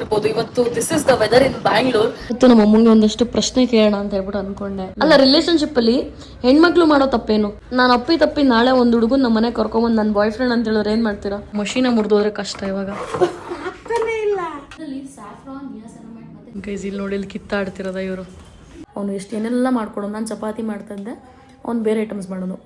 ಇರ್ಬೋದು ಇವತ್ತು this is the weather in Bangalore. ಇವತ್ತು ನಮ್ಮ ಅಮ್ಮಂಗೆ ಒಂದಷ್ಟು ಪ್ರಶ್ನೆ ಕೇಳೋಣ ಅಂತ ಹೇಳ್ಬಿಟ್ಟು ಅನ್ಕೊಂಡೆ. ಅಲ್ಲ, ರಿಲೇಶನ್ಶಿಪ್ ಅಲ್ಲಿ ಹೆಣ್ಮಕ್ಳು ಮಾಡೋ ತಪ್ಪೇನು? ನಾನು ತಪ್ಪಿ ನಾಳೆ ಒಂದ್ ಹುಡುಗನ್ ನಮ್ಮ ಮನೆ ಕರ್ಕೊಂಬಂದ್ ನನ್ನ ಬಾಯ್ ಫ್ರೆಂಡ್ ಅಂತ ಹೇಳಿದ್ರೆ ಏನ್ ಮಾಡ್ತೀರಾ? ಮಷೀನ ಮುರಿದೋದ್ರೆ ಕಷ್ಟ ಇವಾಗ. ಗೈಸ್ ಇಲ್ಲಿ ನೋಡಿ, ಇಲ್ಲಿ ಕಿತ್ತಾಡ್ತಿರೋದ ಇವರು. ಅವನು ಎಷ್ಟು ಏನೆಲ್ಲ ಮಾಡ್ಕೊಡೋನು. ನಾನು ಚಪಾತಿ ಮಾಡ್ತಾ ಇದ್ದೆ, ಅವ್ನು ಬೇರೆ ಐಟಮ್ಸ್ ಮಾಡೋನು.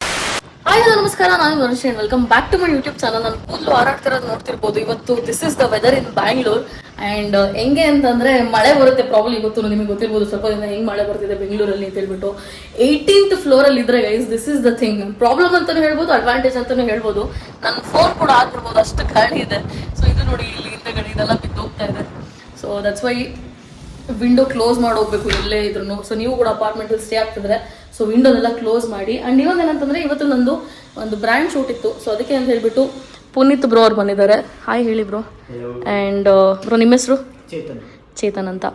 ಹಾಯ್ ಹಲೋ ನಮಸ್ಕಾರ, ನಾನು ಮನುಷ್ಯ and welcome back to my YouTube channel. ನಾನು ಕೂದಲು ಹಾರಾಡ್ತಿರೋದು ನೋಡ್ತಿರ್ಬೋದು. ಇವತ್ತು this is the weather in Bangalore and ಹೆಂಗೆ ಅಂತಂದ್ರೆ ಮಳೆ ಬರುತ್ತೆ. ಪ್ರಾಬ್ಲಿ ಗೊತ್ತು ನಿಮಗೆ ಗೊತ್ತಿರ್ಬೋದು ಸ್ವಲ್ಪ ದಿನ ಹೆಂಗ್ ಮಳೆ ಬರ್ತಿದೆ ಬೆಂಗಳೂರಲ್ಲಿ ಅಂತ ಹೇಳ್ಬಿಟ್ಟು. 18th ಫ್ಲೋರ್ ಅಲ್ಲಿ ಇದ್ರೆ guys, this is the thing. Problem ಅಂತಾನು ಹೇಳ್ಬೋದು, ಅಡ್ವಾಂಟೇಜ್ ಅಂತಾನು ಹೇಳ್ಬೋದು. ನನ್ನ ಫೋನ್ ಕೂಡ ಆಗ್ಬಿಡ್ಬೋದು, ಅಷ್ಟು ಗಾಳಿ ಇದೆ. ಸೊ ಇದು ನೋಡಿ, ಇಲ್ಲಿ ಹಿಂದೆಗಡೆ ಇದೆಲ್ಲ ಬಿದ್ದೋಗ್ತಾ ಇದೆ. So that's why window close ಮಾಡಿ ಹೋಗ್ಬೇಕು ಎಲ್ಲೇ ಇದ್ರು. ಸೊ ನೀವು ಕೂಡ ಅಪಾರ್ಟ್ಮೆಂಟ್ ಅಲ್ಲಿ ಸ್ಟೇ ಆಗ್ತಿದ್ರೆ ಸೊ ವಿಂಡೋನೆಲ್ಲ ಕ್ಲೋಸ್ ಮಾಡಿ. ಅಂಡ್ ಇವಾಗ ಏನಂತಂದ್ರೆ ಇವತ್ತು ನಂದು ಒಂದು ಬ್ರ್ಯಾಂಡ್ ಶೂಟ್ ಇತ್ತು. ಸೊ ಅದಕ್ಕೆ ಅಂತ ಹೇಳ್ಬಿಟ್ಟು ಪುನೀತ್ ಬ್ರೋ ಅವ್ರು ಬಂದಿದ್ದಾರೆ. ಹಾಯ್ ಹೇಳಿ ಬ್ರೋ. ಆ್ಯಂಡ್ ಬ್ರೋ ನಿಮ್ಮ ಹೆಸರು? ಚೇತನ್ ಅಂತ.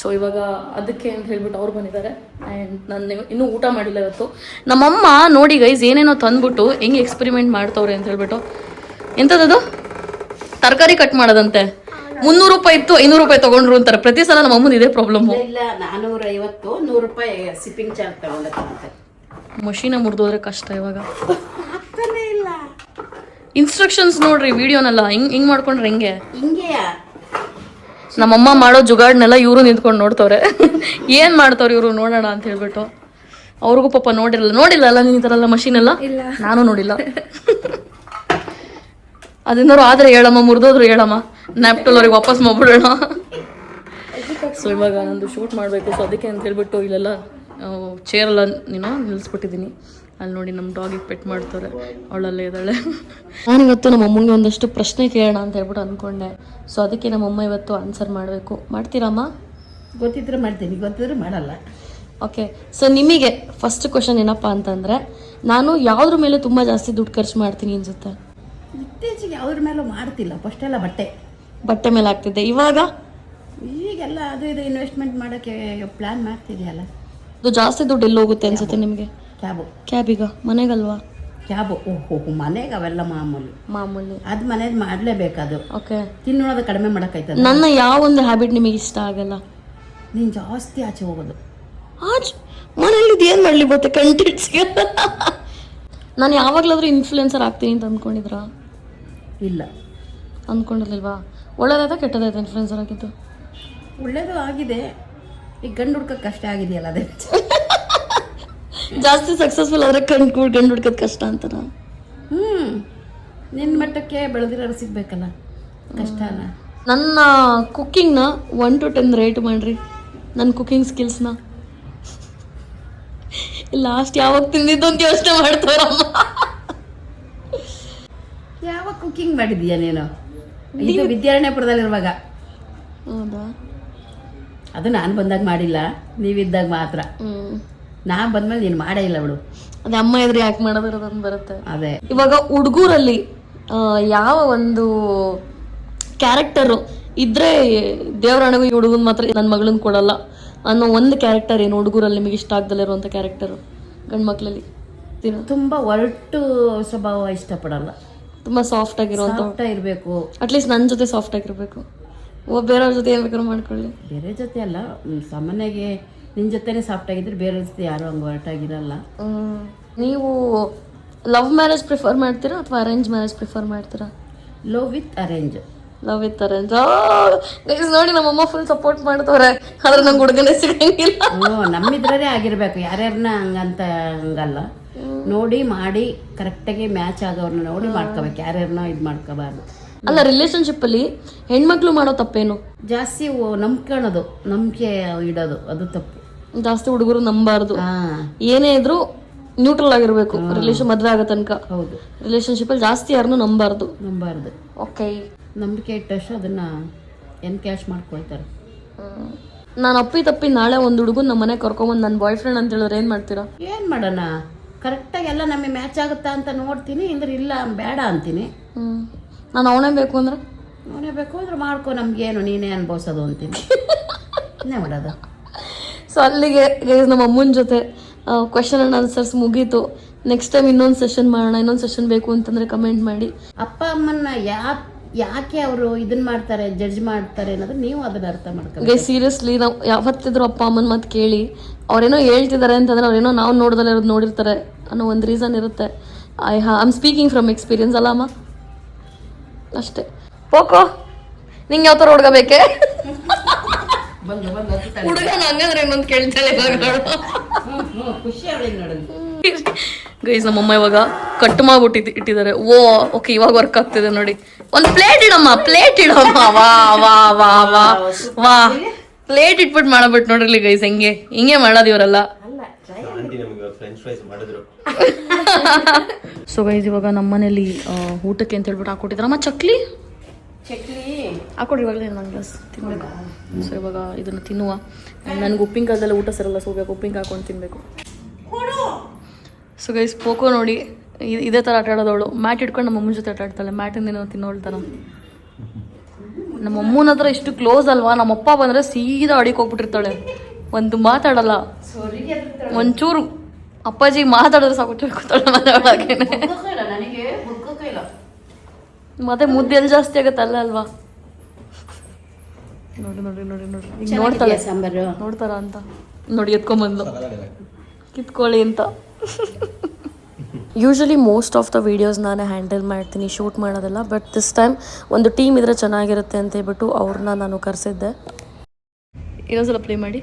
ಸೊ ಇವಾಗ ಅದಕ್ಕೆ ಅಂತ ಹೇಳ್ಬಿಟ್ಟು ಅವ್ರು ಬಂದಿದ್ದಾರೆ. ಆ್ಯಂಡ್ ನಾನು ಇನ್ನೂ ಊಟ ಮಾಡಿಲ್ಲ ಇವತ್ತು. ನಮ್ಮಮ್ಮ ನೋಡಿ ಗೈಸ್ ಏನೇನೋ ತಂದ್ಬಿಟ್ಟು ಹೆಂಗೆ ಎಕ್ಸ್ಪೆರಿಮೆಂಟ್ ಮಾಡ್ತವ್ರೆ ಅಂತ ಹೇಳ್ಬಿಟ್ಟು. ಎಂಥದ್ದು ತರಕಾರಿ ಕಟ್ ಮಾಡೋದಂತೆ. 300 ರೂಪಾಯಿ ಇತ್ತು, 500 ರೂಪಾಯಿ ತಗೊಂಡ್ರು ಅಂತಾರೆ. ಪ್ರತಿ ಸಲ ನಮ್ಮ ಅಮ್ಮನ ಇದೇ ಪ್ರಾಬ್ಲಮ್. ಇಲ್ಲ 450 100 ರೂಪಾಯಿ ಶಿಪ್ಪಿಂಗ್ ಚಾರ್ಜ್ ತಗೊಂಡಂತೆ. ಮಷೀನ ಮುರಿದೋದ್ರೆ ಕಷ್ಟ ಇವಾಗ. ಆಗ್ತಾನೆ ಇಲ್ಲ. ಇನ್ಸ್ಟ್ರಕ್ಷನ್ಸ್ ನೋಡ್ರಿ ವಿಡಿಯೋನೆಲ್ಲ ಹಿಂಗ್ ಮಾಡ್ಕೊಂಡ್ರೆ ಹೆಂಗೆ? ಹಿಂಗೆಯಾ ನಮ್ಮಮ್ಮ ಮಾಡೋ ಜುಗಾಡ್ನೆಲ್ಲ ಇವರು ನಿಂತ್ಕೊಂಡು ನೋಡ್ತವ್ರೆ. ಏನ್ ಮಾಡ್ತವ್ರೆ ಇವರು ನೋಡೋಣ ಅಂತ ಹೇಳ್ಬಿಟ್ಟು. ಅವ್ರಿಗೂ ಪಾಪ ನೋಡಿಲ್ಲ ಅಲ್ಲ ನೀನ್ ಈ ಥರ ಎಲ್ಲ ಮಷೀನ್ ಎಲ್ಲ? ನಾನು ನೋಡಿಲ್ಲ. ಅದೇನಾದ್ರು ಆದ್ರೆ ಹೇಳಮ್ಮ, ಮುರಿದೋದ್ರು ಹೇಳಮ್ಮ, ನ್ಯಾಪ್ಟಲ್ ಅವ್ರಿಗೆ ವಾಪಸ್ ಮಾಡ್ಬಿಡೋಣ. ಸೊ ಇವಾಗ ನಂದು ಶೂಟ್ ಮಾಡಬೇಕು. ಸೊ ಅದಕ್ಕೆ ಅಂತ ಹೇಳ್ಬಿಟ್ಟು ಇಲ್ಲೆಲ್ಲ ಚೇರೆಲ್ಲ ನಿಲ್ಲಿಸ್ಬಿಟ್ಟಿದ್ದೀನಿ. ಅಲ್ಲಿ ನೋಡಿ ನಮ್ಮ ಡಾಗಿಗೆ ಪೆಟ್ ಮಾಡ್ತಾರೆ, ಅವಳಲ್ಲೇ ಇದ್ದಾಳೆ. ನಾನಿವತ್ತು ನಮ್ಮ ಅಮ್ಮಂಗೆ ಒಂದಷ್ಟು ಪ್ರಶ್ನೆ ಕೇಳೋಣ ಅಂತ ಹೇಳ್ಬಿಟ್ಟು ಅಂದ್ಕೊಂಡೆ. ಸೊ ಅದಕ್ಕೆ ನಮ್ಮಮ್ಮ ಇವತ್ತು ಆನ್ಸರ್ ಮಾಡಬೇಕು. ಮಾಡ್ತೀರಮ್ಮ? ಗೊತ್ತಿದ್ರೆ ಮಾಡ್ತೀನಿ, ಗೊತ್ತಿದ್ರೆ ಮಾಡಲ್ಲ. ಓಕೆ. ಸೊ ನಿಮಗೆ ಫಸ್ಟ್ ಕ್ವಶನ್ ಏನಪ್ಪ ಅಂತಂದರೆ, ನಾನು ಯಾವುದ್ರ ಮೇಲೆ ತುಂಬ ಜಾಸ್ತಿ ದುಡ್ಡು ಖರ್ಚು ಮಾಡ್ತೀನಿ ಅನ್ಸುತ್ತೆ? ಇತ್ತೀಚೆಗೆ ಅವ್ರ ಮೇಲೂ ಮಾಡ್ತಿಲ್ಲ. ಫಸ್ಟ್ ಎಲ್ಲ ಬಟ್ಟೆ ಮೇಲೆ ಆಗ್ತಿದ್ದೆ. ಈಗೆಲ್ಲ ಅದು ಇದು ಇನ್ವೆಸ್ಟ್ಮೆಂಟ್ ಮಾಡೋಕ್ಕೆ ಪ್ಲಾನ್ ಮಾಡ್ತಿದೆಯಲ್ಲ. ಅದು ಜಾಸ್ತಿ ದುಡ್ಡು ಎಲ್ಲಿ ಹೋಗುತ್ತೆ ಅನ್ಸುತ್ತೆ ನಿಮಗೆ? ಕ್ಯಾಬಿಗ? ಮನೆಗಲ್ವಾ? ಕ್ಯಾಬು ಓಹೋ ಮನೆಗೆ ಅವೆಲ್ಲ ಮಾಮೂಲಿ. ಅದು ಮನೇದು ಮಾಡಲೇಬೇಕದು. ಓಕೆ. ತಿನ್ನೋದು ಕಡಿಮೆ ಮಾಡೋಕ್ಕಾಯ್ತದ? ನನ್ನ ಯಾವ ಒಂದು ಹ್ಯಾಬಿಟ್ ನಿಮಗೆ ಇಷ್ಟ ಆಗಲ್ಲ? ನೀನು ಜಾಸ್ತಿ ಆಚೆ ಹೋಗೋದು. ಮನೇಲಿ ಏನು ಮಾಡಲಿ ಬರುತ್ತೆ ಕಂಟೆಂಟ್ಸ್ಗೆ. ನಾನು ಯಾವಾಗಲಾದ್ರೂ ಇನ್ಫ್ಲುಯೆನ್ಸರ್ ಆಗ್ತೀನಿ ಅಂತ ಅಂದ್ಕೊಂಡಿದ್ರಾ? ಇಲ್ಲ, ಅಂದ್ಕೊಂಡಿರ್ಲಿಲ್ವಾ? ಒಳ್ಳೇದಾಯ್ತಾ ಕೆಟ್ಟದಾಯ್ತಾ ಇನ್ಫ್ಲುಯೆನ್ಸರ್ ಆಗಿದ್ದು? ಒಳ್ಳೇದು ಆಗಿದೆ. ಈಗ ಗಂಡು ಹುಡ್ಕೋದು ಕಷ್ಟ ಆಗಿದೆಯಲ್ಲ, ಅದೇ ಜಾಸ್ತಿ ಸಕ್ಸಸ್ಫುಲ್ ಆದರೆ ಗಂಡು ಹುಡ್ಕೋದು ಕಷ್ಟ ಅಂತನಾ? ನಿನ್ನ ಮಟ್ಟಕ್ಕೆ ಬೆಳೆದಿರೋರು ಸಿಗ್ಬೇಕಲ್ಲ, ಕಷ್ಟನ. ನನ್ನ ಕುಕ್ಕಿಂಗ್ನ 1 to 10 ರೇಟ್ ಮಾಡ್ರಿ. ನನ್ನ ಕುಕ್ಕಿಂಗ್ ಸ್ಕಿಲ್ಸ್ನ ಲಾಸ್ಟ್ ಯಾವಾಗ ತಿಂದಿದ್ದು ಅಂತ ಯೋಚನೆ ಮಾಡ್ತಾರಮ್ಮ. ಯಾವಾಗ ಕುಕ್ಕಿಂಗ್ ಮಾಡಿದೀಯ ನೀನು? ಇದು ವಿದ್ಯಾರಣ್ಯಪುರದಲ್ಲಿರುವಾಗ. ಹೌದಾ? ಅದು ನಾನು ಬಂದಾಗ ಮಾಡಿಲ್ಲ, ನೀವಿದ್ದಾಗ ಮಾತ್ರ. ನಾನು ಬಂದ್ಮೇಲೆ ನೀನು ಮಾಡೇ ಇಲ್ಲ ಬಿಡು. ಅದೇ ಅಮ್ಮ ಎದುರು ಯಾಕೆ ಮಾಡೋದಿರೋದೊಂದು ಬರುತ್ತೆ. ಅದೇ ಇವಾಗ ಹುಡುಗರಲ್ಲಿ ಯಾವ ಒಂದು ಕ್ಯಾರೆಕ್ಟರು ಇದ್ರೆ ದೇವರಾಣಗೂ ಈ ಹುಡುಗನ್ ಮಾತ್ರ ನನ್ನ ಮಗಳನ್ನ ಕೊಡಲ್ಲ ಅನ್ನೋ ಒಂದು ಕ್ಯಾರೆಕ್ಟರ್ ಏನು ಹುಡುಗರಲ್ಲಿ ನಿಮಗೆ ಇಷ್ಟ ಆಗ್ದಲ್ಲ ಇರುವಂಥ ಕ್ಯಾರೆಕ್ಟರು ಗಂಡು ಮಕ್ಕಳಲ್ಲಿ? ತುಂಬ ಒರಟು ಸ್ವಭಾವ ಇಷ್ಟಪಡಲ್ಲ. ತುಂಬ ಸಾಫ್ಟ್ ಆಗಿರುವಂಥ ಇರಬೇಕು. ಅಟ್ಲೀಸ್ಟ್ ನನ್ನ ಜೊತೆ ಸಾಫ್ಟ್ ಆಗಿರಬೇಕು. ಬೇರೆಯವ್ರ ಜೊತೆ ಏನು ಬೇಕಾದ್ರೂ ಮಾಡ್ಕೊಳ್ಳಿ. ಬೇರೆ ಜೊತೆ ಅಲ್ಲ, ಸಾಮಾನ್ಯವಾಗಿ ನಿನ್ನ ಜೊತೆನೇ ಸಾಫ್ಟ್ ಆಗಿದ್ರೆ ಬೇರೆ ಜೊತೆ ಯಾರು ಹಂಗೆ ಒರಟಾಗಿರಲ್ಲ. ನೀವು ಲವ್ ಮ್ಯಾರೇಜ್ ಪ್ರಿಫರ್ ಮಾಡ್ತೀರಾ ಅಥವಾ ಅರೇಂಜ್ ಮ್ಯಾರೇಜ್ ಪ್ರಿಫರ್ ಮಾಡ್ತೀರಾ? Love with arrange. ನೋಡಿ ನಮ್ಮಮ್ಮ ಫುಲ್ ಸಪೋರ್ಟ್ ಮಾಡ್ತವ್ರೆ. ಆದ್ರೆ ನಂಗೆ ಹುಡುಗನೇ ಸಿಗಂಗಿಲ್ಲ. ನಮ್ಮಿದ್ರೇ ಆಗಿರ್ಬೇಕು, ಯಾರ್ಯಾರನ್ನ ಹಂಗಲ್ಲ. ನೋಡಿ ಮಾಡಿ ಕರೆಕ್ಟಾಗಿ ಮ್ಯಾಚ್ ಆಗೋರ್ನ ನೋಡಿ ಮಾಡ್ಕೋಬೇಕು, ಯಾರ್ಯಾರನ್ನ ಇದು ಮಾಡ್ಕೋಬಾರ್ದು. ಅಲ್ಲ, ರಿಲೇಶನ್ಶಿಪ್ ಅಲ್ಲಿ ಹೆಣ್ಮಕ್ಳು ಮಾಡೋ ತಪ್ಪೇನು? ಜಾಸ್ತಿ ನಂಬಿಕೆ ಇಡೋದು, ಅದು ತಪ್ಪು. ಜಾಸ್ತಿ ಹುಡುಗರು ನಂಬಾರ್ದು. ಏನೇ ಇದ್ರು ನ್ಯೂಟ್ರಲ್ ಆಗಿರ್ಬೇಕು ರಿಲೇಶನ್ ಮದ್ವೆ ಆಗೋ ತನಕ. ಹೌದು, ರಿಲೇಶನ್ಶಿಪ್ ಅಲ್ಲಿ ಜಾಸ್ತಿ ಯಾರನ್ನು ನಂಬಾರ್ದು. ಓಕೆ. ನಂಬಿಕೆ ಇಟ್ಟಷ್ಟು ಅದನ್ನ ಕ್ಯಾಶ್ ಮಾಡ್ಕೊಳ್ತಾರೆ. ನಾನು ತಪ್ಪಿ ನಾಳೆ ಒಂದು ಹುಡುಗನ್ ನಮ್ಮ ಮನೆ ಕರ್ಕೊಂಬಂದು ನನ್ನ ಬಾಯ್ ಫ್ರೆಂಡ್ ಅಂತ ಹೇಳಿದ್ರೆ ಏನ್ ಮಾಡ್ತೀರಾ? ಏನ್ ಮಾಡೋಣ, ಕರೆಕ್ಟಾಗಿ ಎಲ್ಲ ನಮಗೆ ಮ್ಯಾಚ್ ಆಗುತ್ತಾ ಅಂತ ನೋಡ್ತೀನಿ, ಅಂದ್ರೆ ಇಲ್ಲ ಬೇಡ ಅಂತೀನಿ. ನಾನು ಅವನೇ ಬೇಕು ಅಂದ್ರೆ ಮಾಡ್ಕೊ, ನಮ್ಗೇನು ನೀನೇ ಅನ್ಭವಿಸೋದು ಅಂತೀನಿ. ಇನ್ನೇ ಮಾಡೋದು. ಸೊ ಅಲ್ಲಿಗೆ ನಮ್ಮ ಅಮ್ಮನ ಜೊತೆ ಕ್ವೆಶನ್ ಅಂಡ್ ಆನ್ಸರ್ಸ್ ಮುಗೀತು. ನೆಕ್ಸ್ಟ್ ಟೈಮ್ ಇನ್ನೊಂದು ಸೆಷನ್ ಮಾಡೋಣ. ಇನ್ನೊಂದು ಸೆಷನ್ ಬೇಕು ಅಂತಂದ್ರೆ ಕಮೆಂಟ್ ಮಾಡಿ. ಅಪ್ಪ ಅಮ್ಮನ್ನ ಯಾಕೆ ಅವರು ಇದನ್ನ ಮಾಡ್ತಾರೆ, ಜಡ್ಜ್ ಮಾಡ್ತಾರೆ ಅನ್ನೋದು ನೀವು ಅದನ್ನ ಅರ್ಥ ಮಾಡ್ಕೊಳ್ಳಿ. ಗೈ ಸೀರಿಯಸ್ಲಿ ನಾವು ಯಾವತ್ತಿದ್ರು ಅಪ್ಪ ಅಮ್ಮನ ಮಾತು ಕೇಳಿ, ಅವ್ರೇನೋ ಹೇಳ್ತಿದ್ದಾರೆ ಅಂತಂದ್ರೆ ಅವ್ರೇನೋ ನಾವು ನೋಡ್ದಲ್ಲ ಇರೋದು ನೋಡಿರ್ತಾರೆ ಅನ್ನೋ ಒಂದು ರೀಸನ್ ಇರುತ್ತೆ. I am speaking from experience ಅಲ್ಲ ಅಮ್ಮ, ಅಷ್ಟೇ. ಪೋಕೋ ನಿಂಗೆ ಯಾವ ಥರ ಹುಡ್ಗಬೇಕೆ? ಹುಡುಗ ಹಂಗಂದ್ರೆ ಇನ್ನೊಂದು ಕೇಳ್ತಾಳೆ ಖುಷಿ ಅವಳಿಗೆ ನೋಡೋದು. ಗೈಸ್ ನಮ್ಮಮ್ಮ ಇವಾಗ ಕಟ್ ಮಾಡ್ಬಿಟ್ಟು ಇಟ್ಟಿದ್ದಾರೆ. ಓ ಓಕೆ, ಇವಾಗ ವರ್ಕ್ ಆಗ್ತಿದೆ ನೋಡಿ. ಒಂದು ಪ್ಲೇಟ್ ಇಡಮ್ಮ, ಪ್ಲೇಟ್ ಇಡಮ್ಮ. ವಾ ವಾ ವಾ ವಾ ವಾ, ಪ್ಲೇಟ್ ಇಟ್ಬಿಟ್ಟು ಮಾಡಬಿಟ್ಟು ನೋಡ್ರಿ ಗೈಸ್, ಹಿಂಗೆ ಮಾಡೋದು ಇವರೆಲ್ಲ. ಸೊ ಗೈಸ್ ಇವಾಗ ನಮ್ಮನೇಲಿ ಊಟಕ್ಕೆ ಅಂತ ಹೇಳ್ಬಿಟ್ಟು ಹಾಕೊಟ್ಟಿದ್ರಮ್ಮ ಚಕ್ಲಿ ಹಾಕೊಡ್ರಿ ಇವಾಗಲೇ ಒಂದು ಗ್ಲಾಸ್ ತಿನ್ಬೇಕು. ಸೊ ಇವಾಗ ಇದನ್ನು ತಿನ್ನುವ. ನನಗೆ ಉಪ್ಪಿನಕಾಯ್ದೆಲ್ಲ ಊಟ ಸರಲ್ಲ, ಸೊ ಬೇಕು ಉಪ್ಪಿನಕಾಯಿ ಹಾಕೊಂಡು ತಿನ್ನಬೇಕು. ಸೊ ಗೈಸ್ ಪೋಕೋ ನೋಡಿ ಇದೇ ಥರ ಆಟ ಆಡೋದವಳು. ಮ್ಯಾಟ್ ಇಟ್ಕೊಂಡು ನಮ್ಮ ಅಮ್ಮನ ಜೊತೆ ಆಟ ಆಡ್ತಾಳೆ. ಮ್ಯಾಟಿಂದ ತಿನ್ನೋಳ್ತಾರ. ನಮ್ಮ ಅಮ್ಮನ ಹತ್ರ ಇಷ್ಟು ಕ್ಲೋಸ್ ಅಲ್ವಾ, ನಮ್ಮಪ್ಪ ಬಂದರೆ ಸೀದಾ ಅಡಿಗೆ ಹೋಗ್ಬಿಟ್ಟಿರ್ತಾಳೆ, ಒಂದು ಮಾತಾಡಲ್ಲ. ಒಂಚೂರು ಅಪ್ಪಾಜಿ ಮಾತಾಡಿದ್ರೆ ಸಾಕು ತಿಳ್ಕೊತಾಳೆ ಮಾತಾಡೋಕೆ. ಮತ್ತೆ ಮುದ್ದೆ ಎಲ್ಲಿ ಜಾಸ್ತಿ ಆಗುತ್ತೆ ಅಲ್ಲ ಅಲ್ವಾ? ನೋಡಿ ನೋಡಿ ನೋಡಿ ನೋಡಿ ಈಗ ನೋಡ್ತಾಳೆ, ಸಾಂಬಾರು ನೋಡ್ತಾರ ಅಂತ ನೋಡಿ ಎತ್ಕೊಂಬಂದು ಕಿತ್ಕೊಳ್ಳಿ ಅಂತ. Usually most of the videos ನಾನೇ ಹ್ಯಾಂಡಲ್ ಮಾಡ್ತೀನಿ, ಶೂಟ್ ಮಾಡೋದೆಲ್ಲ. ಬಟ್ ದಿಸ್ ಟೈಮ್ ಒಂದು ಟೀಮ್ ಇದ್ರೆ ಚೆನ್ನಾಗಿರುತ್ತೆ ಅಂತ ಹೇಳ್ಬಿಟ್ಟು ಅವ್ರನ್ನ ನಾನು ಕರೆಸಿದ್ದೆ. ಇನ್ನೊಂದ್ಸಲ ಪ್ಲೇ ಮಾಡಿ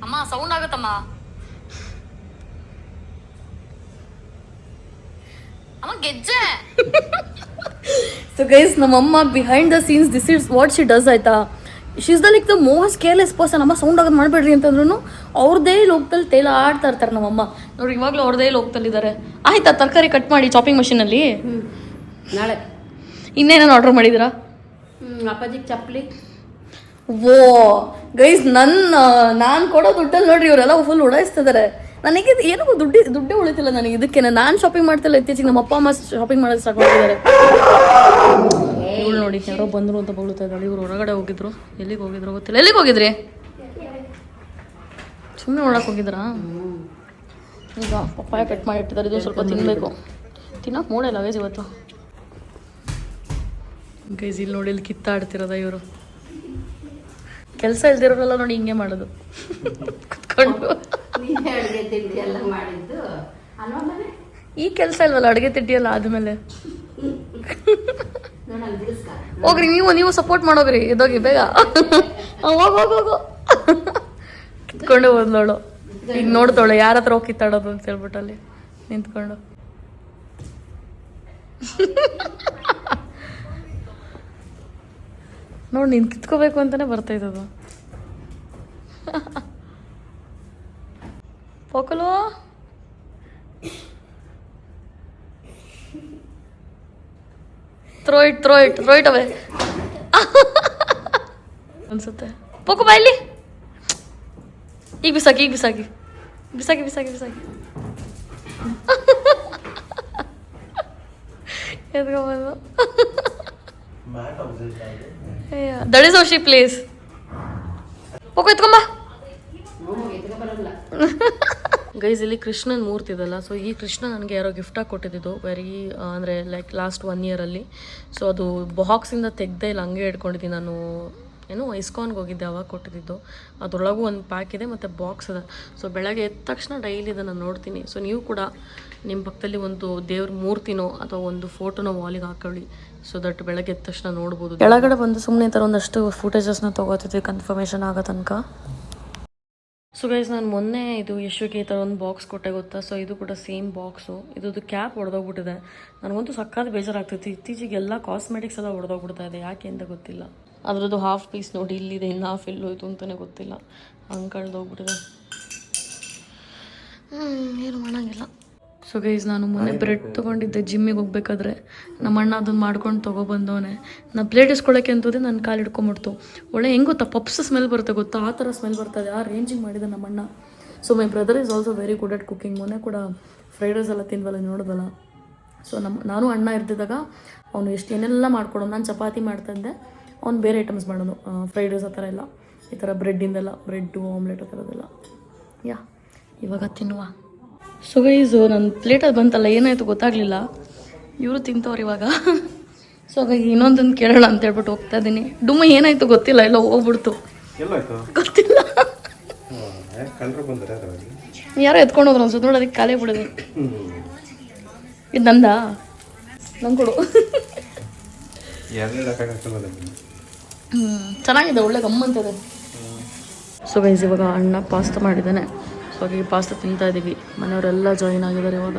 ಅಮ್ಮ, ಸೌಂಡ್ ಆಗುತ್ತಮ್ಮ. ಅಮ್ಮ ಗೆಜ್ಜೆ. ಸೊ ಗೈಸ್ ನಮ್ಮಮ್ಮ behind the scenes this is what she does ಆಯ್ತಾ. She is the like the most careless person. ಅಮ್ಮ ಸೌಂಡ್ ಆಗೋದು ಮಾಡಬೇಡ್ರಿ ಅಂತಂದ್ರೂ ಅವ್ರದ್ದೇ ಲೋಕದಲ್ಲಿ ತೇಲ ಆಡ್ತಾ ಇರ್ತಾರೆ ನಮ್ಮಮ್ಮ. ನೋಡಿ ಇವಾಗಲೂ ಅವ್ರದ್ದೇ ಲೋಕದಲ್ಲಿದ್ದಾರೆ. ಆಯ್ತಾ ತರಕಾರಿ ಕಟ್ ಮಾಡಿ ಚಾಪಿಂಗ್ ಮಷೀನಲ್ಲಿ? ನಾಳೆ ಇನ್ನೇನೇನು ಆರ್ಡರ್ ಮಾಡಿದ್ದೀರಾ? ಅಪ್ಪಾಜಿಗೆ ಚಪ್ಪಲಿ. ಓ ಗೈಸ್ ನಾನು ಕೊಡೋ ದುಡ್ಡಲ್ಲಿ ನೋಡ್ರಿ ಇವರೆಲ್ಲ ಫುಲ್ ಉಡಾಯಿಸ್ತಿದ್ದಾರೆ. ನನಗೆ ಏನೋ ದುಡ್ಡೇ ಉಳಿತಿಲ್ಲ ನನಗೆ. ಇದಕ್ಕೆ ನಾನು ಶಾಪಿಂಗ್ ಮಾಡ್ತಿಲ್ಲ ಇತ್ತೀಚೆಗೆ, ನಮ್ಮ ಅಪ್ಪ ಅಮ್ಮ ಶಾಪಿಂಗ್ ಮಾಡೋದು ಸ್ಟಾರ್ಟ್ ಮಾಡಿದ್ದಾರೆ. ಇವಳು ನೋಡಿ ಯಾರೋ ಬಂದರು ಅಂತ ಬಗ್ಳುತ್ತಾ ಇದ್ದಾಳೆ. ಇವ್ರು ಹೊರಗಡೆ ಹೋಗಿದ್ರು, ಎಲ್ಲಿಗೆ ಹೋಗಿದ್ರು ಗೊತ್ತಿಲ್ಲ. ಎಲ್ಲಿಗೆ ಹೋಗಿದ್ರಿ? ಸುಮ್ಮನೆ ನೋಡಕ್ಕೆ ಹೋಗಿದ್ರಾ? ಈಗ ಪಪ್ಪಾಯ ಕಟ್ ಮಾಡಿ ಇಟ್ಟಿದ್ದಾರೆ, ಇದು ಸ್ವಲ್ಪ ತಿನ್ನಬೇಕು. ತಿನ್ನೋಕೆ ಮೂಡಿಲ್ಲ ಗೈಸ್ ಇವತ್ತು. ಗೈಸ್ ಇಲ್ಲಿ ನೋಡಿ, ಇಲ್ಲಿ ಕಿತ್ತಾಡ್ತಿರೋದ ಇವರು. ಕೆಲಸ ಇಲ್ದಿರೋರೆಲ್ಲ ನೋಡಿ ಹಿಂಗೆ ಮಾಡೋದು ಕುತ್ಕೊಂಡು. ಈ ಕೆಲಸ ಇಲ್ವಲ್ಲ, ಅಡುಗೆ ತಿಂಡಿ ಎಲ್ಲ ಆದ್ಮೇಲೆ ಹೋಗ್ರಿ ನೀವು ಸಪೋರ್ಟ್ ಮಾಡೋಗ್ರಿ. ಎದೋಗಿ ಬೇಗ ಹೋಗು ಕಿತ್ಕೊಂಡು ಬಂದವಳು. ಈಗ ನೋಡ್ತಾಳೆ ಯಾರ ಹತ್ರ ಹೋಗಿ ಕಿತ್ತಾಡೋದು ಅಂತ ಹೇಳ್ಬಿಟ್ಟು ಅಲ್ಲಿ ನಿಂತ್ಕೊಂಡು. ನೋಡಿ ನೀನು ಕಿತ್ಕೋಬೇಕು ಅಂತಾನೆ ಬರ್ತೈತದು. ಪೋಕಲು ಥ್ರೋ ಇಟ್ ಅವೇ ಅನ್ಸುತ್ತೆ. ಪೋಕು ಬಾ ಇಲ್ಲಿ. ಈಗ ಬಿಸಾಕಿ ಎದ್ಕೊಂಬಂದು. That is how she plays. ಪೋಕು ಎತ್ಕೊಂಬ. ಗೈಸ್ ಇಲ್ಲಿ ಕೃಷ್ಣನ ಮೂರ್ತಿ ಇದಲ್ಲ, ಸೊ ಈ ಕೃಷ್ಣ ನನಗೆ ಯಾರೋ ಗಿಫ್ಟಾಗಿ ಕೊಟ್ಟಿದ್ದು ಅಂದರೆ ಲೈಕ್ ಲಾಸ್ಟ್ 1 year. ಸೊ ಅದು ಬಾಕ್ಸಿಂದ ತೆಗ್ದೇ ಇಲ್ಲ, ಹಂಗೆ ಇಟ್ಕೊಂಡಿದ್ದೀನಿ ನಾನು. ಏನೋ ಇಸ್ಕಾನ್ಗೆ ಹೋಗಿದ್ದೆ ಅವಾಗ ಕೊಟ್ಟಿದ್ದು. ಅದರೊಳಗೂ ಒಂದು ಪ್ಯಾಕ್ ಇದೆ ಮತ್ತು ಬಾಕ್ಸ್ ಇದೆ. ಸೊ ಬೆಳಗ್ಗೆ ಎದ್ದ ತಕ್ಷಣ ಡೈಲಿ ಇದನ್ನು ನೋಡ್ತೀನಿ. ಸೊ ನೀವು ಕೂಡ ನಿಮ್ಮ ಪಕ್ಕದಲ್ಲಿ ಒಂದು ದೇವ್ರ ಮೂರ್ತಿನೋ ಅಥವಾ ಒಂದು ಫೋಟೋನೋ ವಾಲಿಗೆ ಹಾಕೊಳ್ಳಿ, ಸೊ ದಟ್ ಬೆಳಗ್ಗೆ ಎದ್ದ ತಕ್ಷಣ ನೋಡ್ಬೋದು. ಕೆಳಗಡೆ ಬಂದು ಸುಮ್ಮನೆ ಥರ ಒಂದಷ್ಟು ಫುಟೇಜಸ್ನ ತೊಗೋತಿದ್ವಿ ಕನ್ಫರ್ಮೇಷನ್ ಆಗೋ ತನಕ. ಸೊ ಗೈಸ್ ನಾನು ಮೊನ್ನೆ ಇದು ಯಶುಗೆ ಈ ಥರ ಒಂದು ಬಾಕ್ಸ್ ಕೊಟ್ಟೆ ಗೊತ್ತಾ. ಸೊ ಇದು ಕೂಡ ಸೇಮ್ ಬಾಕ್ಸು. ಇದು ಕ್ಯಾಪ್ ಹೊಡೆದೋಗ್ಬಿಟ್ಟಿದೆ. ನನಗಂತೂ ಸಕ್ಕತ್ ಬೇಜಾರಾಗ್ತೈತಿ. ಇತ್ತೀಚೆಗೆ ಎಲ್ಲ ಕಾಸ್ಮೆಟಿಕ್ಸ್ ಎಲ್ಲ ಹೊಡೆದೋಗ್ಬಿಡ್ತಾ ಇದೆ, ಯಾಕೆ ಅಂತ ಗೊತ್ತಿಲ್ಲ. ಅದರದ್ದು ಹಾಫ್ ಪೀಸ್ ನೋಡಿ ಇಲ್ಲಿದೆ, ಇನ್ನು ಹಾಫ್ ಎಲ್ಲೋಯ್ತು ಅಂತಲೇ ಗೊತ್ತಿಲ್ಲ, ಹಂಗೆ ಕಳೆದೋಗ್ಬಿಟ್ಟಿದೆ. ಏನು ಮಾಡೋಂಗಿಲ್ಲ. ಸೊ ಗೈಸ್ ನಾನು ಮೊನ್ನೆ ಬ್ರೆಡ್ ತೊಗೊಂಡಿದ್ದೆ ಜಿಮ್ಮಿಗೆ ಹೋಗ್ಬೇಕಾದ್ರೆ. ನಮ್ಮ ಅಣ್ಣ ಅದನ್ನು ಮಾಡ್ಕೊಂಡು ತೊಗೊಬಂದವನೆ. ನಾನು ಪ್ಲೇಟ್ ಇಸ್ಕೊಳ್ಳೋಕ್ಕೆ ಅಂತೋದೆ ನನ್ನ ಕಾಲು ಹಿಡ್ಕೊಂಬಿಡ್ತು. ಒಳ್ಳೆ ಹೆಂಗೆ ಗೊತ್ತಾ, ಪಪ್ಸ್ ಸ್ಮೆಲ್ ಬರುತ್ತೆ ಗೊತ್ತಾ, ಆ ಥರ ಸ್ಮೆಲ್ ಬರ್ತದೆ. ಆ ರೇಂಜಿಗೆ ಮಾಡಿದೆ ನಮ್ಮ ಅಣ್ಣ. So my brother is also very good at cooking. ಮೊನ್ನೆ ಕೂಡ ಫ್ರೈಡ್ ರೈಸ್ ಎಲ್ಲ ತಿನ್ವಲ್ಲ, ನೋಡೋದಲ್ಲ. ಸೊ ನಾನು ಅಣ್ಣ ಇರ್ತಿದ್ದಾಗ ಅವನು ಏನೆಲ್ಲ ಮಾಡ್ಕೊಡೋನು. ನಾನು ಚಪಾತಿ ಮಾಡ್ತಾಯಿದ್ದೆ, ಅವ್ನು ಬೇರೆ ಐಟಮ್ಸ್ ಮಾಡೋನು, ಫ್ರೈಡ್ ರೈಸ್ ಆ ಥರ ಎಲ್ಲ, ಈ ಥರ ಬ್ರೆಡ್ಡಿಂದೆಲ್ಲ, ಬ್ರೆಡ್ಡು ಆಮ್ಲೆಟ್ ಆ ಥರದ್ದೆಲ್ಲ. ಇವಾಗ ತಿನ್ನುವ. ಸೊ ಗೈಸು ನನ್ನ ಪ್ಲೇಟಲ್ಲಿ ಬಂತಲ್ಲ, ಏನಾಯಿತು ಗೊತ್ತಾಗಲಿಲ್ಲ. ಇವರು ತಿಂತವ್ರು ಇವಾಗ. ಸೊ ಹಾಗಾಗಿ ಇನ್ನೊಂದನ್ನು ಕೇಳೋಣ ಅಂತ ಹೇಳ್ಬಿಟ್ಟು ಹೋಗ್ತಾ ಇದ್ದೀನಿ. ಡುಮ್ಮ ಏನಾಯ್ತು ಗೊತ್ತಿಲ್ಲ, ಎಲ್ಲ ಹೋಗ್ಬಿಡ್ತು, ಎಲ್ಲಾಯ್ತು ಗೊತ್ತಿಲ್ಲ. ಕಂಡ್ರೆ ಬಂದರೆ ಯಾರೋ ಎತ್ಕೊಂಡು ಹೋದ್ರು ಅನ್ಸುತ್ತೆ ನೋಡಿ, ಅದಕ್ಕೆ ಖಾಲಿ ಬಿಡೋದು. ಇದು ನಂದಾ, ನಂಗೆ ಕೊಡು. ಚೆನ್ನಾಗಿದೆ, ಒಳ್ಳೆ ಗಮ್ಮಂತದೆ. ಸೊ ಗೈಸ್ ಇವಾಗ ಅಣ್ಣ ಪಾಸ್ತಾ ಮಾಡಿದ್ದಾನೆ. ಸೊ ಹಾಗಾಗಿ ಪಾಸ್ತಾ ತಿಂತಾ ಇದ್ದೀವಿ. ಮನೆಯವರೆಲ್ಲ ಜಾಯಿನ್ ಆಗಿದ್ದಾರೆ ಇವಾಗ.